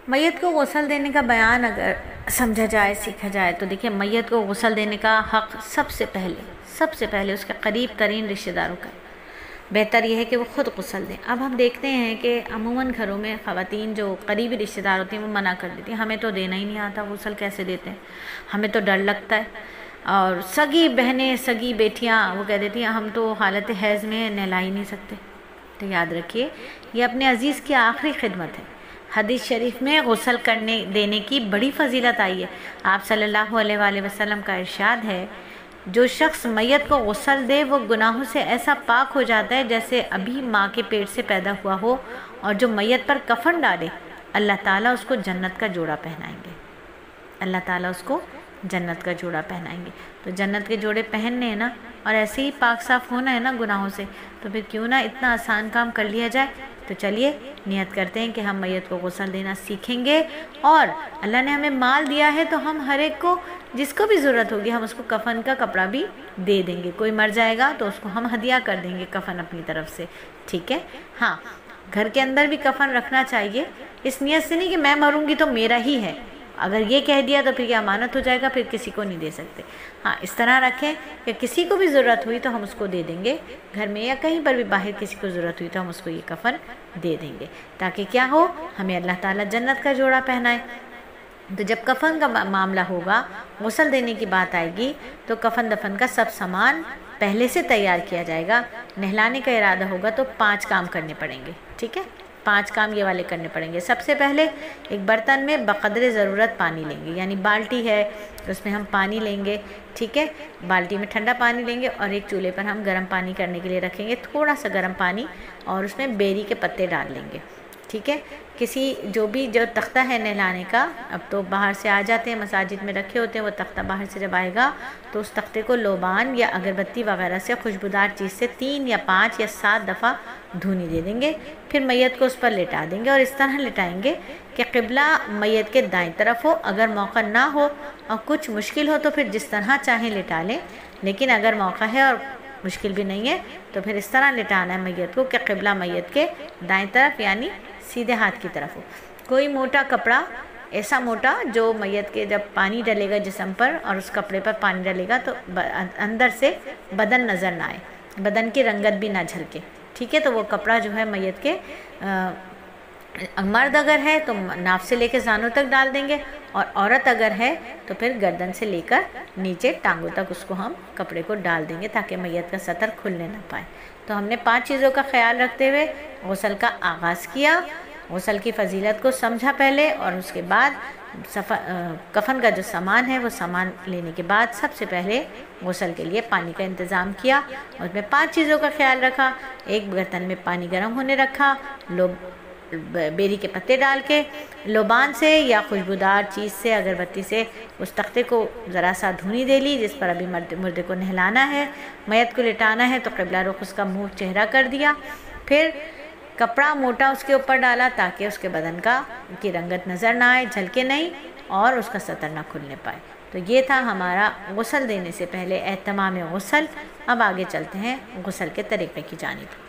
میت کو غسل دینے کا بیان اگر سمجھا جائے سیکھا جائے تو دیکھیں، میت کو غسل دینے کا حق سب سے پہلے اس کے قریب ترین رشتہ داروں کا ہے۔ بہتر یہ ہے کہ وہ خود غسل دیں۔ اب ہم دیکھتے ہیں کہ عموماً گھروں میں خواتین جو قریبی رشتہ دار ہوتی ہیں وہ منع کر دیتی ہیں، ہمیں تو دینا ہی نہیں آتا، غسل کیسے دیتے ہیں، ہمیں تو ڈر لگتا ہے۔ اور سگی بہنیں، سگی بیٹیاں وہ کہہ دیتی ہیں ہم تو حالت حیض میں نہلا ہی نہیں سکتے۔ تو یاد رکھیے، یہ اپنے عزیز کی آخری خدمت ہے۔ حدیث شریف میں غسل دینے کی بڑی فضیلت آئی ہے۔ آپ صلی اللہ علیہ وآلہ وسلم کا ارشاد ہے، جو شخص میت کو غسل دے وہ گناہوں سے ایسا پاک ہو جاتا ہے جیسے ابھی ماں کے پیٹ سے پیدا ہوا ہو، اور جو میت پر کفن ڈالے اللہ تعالیٰ اس کو جنت کا جوڑا پہنائیں گے۔ اللہ تعالیٰ اس کو جنت کا جوڑا پہنائیں گے۔ تو جنت کے جوڑے پہننے ہیں نا، اور ایسے ہی پاک صاف ہونا ہے نا گناہوں سے، تو پھر کیوں نہ اتنا آسان کام کر لیا جائے۔ تو چلیے نیت کرتے ہیں کہ ہم میت کو غسل دینا سیکھیں گے، اور اللہ نے ہمیں مال دیا ہے تو ہم ہر ایک کو جس کو بھی ضرورت ہوگی ہم اس کو کفن کا کپڑا بھی دے دیں گے۔ کوئی مر جائے گا تو اس کو ہم ہدیہ کر دیں گے کفن اپنی طرف سے، ٹھیک ہے۔ ہاں، گھر کے اندر بھی کفن رکھنا چاہیے، اس نیت سے نہیں کہ میں مروں گی تو میرا ہی ہے، اگر یہ کہہ دیا تو پھر یہ امانت ہو جائے گا، پھر کسی کو نہیں دے سکتے۔ ہاں، اس طرح رکھیں کہ کسی کو بھی ضرورت ہوئی تو ہم اس کو دے دیں گے، گھر میں یا کہیں پر بھی باہر کسی کو ضرورت ہوئی تو ہم اس کو یہ کفن دے دیں گے، تاکہ کیا ہو، ہمیں اللہ تعالیٰ جنت کا جوڑا پہنائے۔ تو جب کفن کا معاملہ ہوگا، غسل دینے کی بات آئے گی، تو کفن دفن کا سب سامان پہلے سے تیار کیا جائے گا۔ نہلانے کا ارادہ ہوگا تو 5 کام کرنے پڑیں گے، ٹھیک ہے۔ 5 کام یہ والے کرنے پڑیں گے۔ سب سے پہلے ایک برتن میں بقدر ضرورت پانی لیں گے، یعنی بالٹی ہے اس میں ہم پانی لیں گے، ٹھیک ہے۔ بالٹی میں ٹھنڈا پانی لیں گے، اور ایک چولہے پر ہم گرم پانی کرنے کے لیے رکھیں گے، تھوڑا سا گرم پانی، اور اس میں بیری کے پتے ڈال لیں گے، ٹھیک ہے۔ جو تختہ ہے نہلانے کا، اب تو باہر سے آ جاتے ہیں، مساجد میں رکھے ہوتے ہیں، وہ تختہ باہر سے جب آئے گا تو اس تختے کو لوبان یا اگربتی وغیرہ سے خوشبودار چیز سے 3 یا 5 یا 7 دفعہ دھونی دے دیں گے، پھر میت کو اس پر لٹا دیں گے، اور اس طرح لٹائیں گے کہ قبلہ میت کے دائیں طرف ہو۔ اگر موقع نہ ہو اور کچھ مشکل ہو تو پھر جس طرح چاہیں لٹا لیں، لیکن اگر موقع ہے اور مشکل بھی نہیں ہے تو پھر اس طرح لٹانا ہے میت کو کہ قبلہ میت کے دائیں طرف، یعنی سیدھے ہاتھ کی طرف ہو۔ کوئی موٹا کپڑا، ایسا موٹا جو میت کے جب پانی ڈلے گا جسم پر اور اس کپڑے پر پانی ڈلے گا تو اندر سے بدن نظر نہ آئے، بدن کی رنگت بھی نہ جھلکے، ٹھیک ہے۔ تو وہ کپڑا جو ہے میت کے مرد اگر ہے تو ناف سے لے کے زانوں تک ڈال دیں گے، اور عورت اگر ہے تو پھر گردن سے لے کر نیچے ٹانگوں تک اس کو ہم کپڑے کو ڈال دیں گے تاکہ میت کا سطر کھلنے نہ پائے۔ تو ہم نے 5 چیزوں کا خیال رکھتے ہوئے غسل کا آغاز کیا، غسل کی فضیلت کو سمجھا پہلے، اور اس کے بعد کفن کا جو سامان ہے وہ سامان لینے کے بعد سب سے پہلے غسل کے لیے پانی کا انتظام کیا، اور اس میں 5 چیزوں کا خیال رکھا۔ ایک برتن میں پانی گرم ہونے رکھا، بیری کے پتے ڈال کے لوبان سے یا خوشبودار چیز سے، اگربتی سے اس تختے کو ذرا سا دھونی دے لی جس پر ابھی مردے کو نہلانا ہے، میت کو لٹانا ہے تو قبلہ رخ اس کا منہ چہرہ کر دیا، پھر کپڑا موٹا اس کے اوپر ڈالا تاکہ اس کے بدن کی رنگت نظر نہ آئے، جھلکے نہیں، اور اس کا سطر نہ کھلنے پائے۔ تو یہ تھا ہمارا غسل دینے سے پہلے اہتمام غسل۔ اب آگے چلتے ہیں غسل کے طریقے کی جانب۔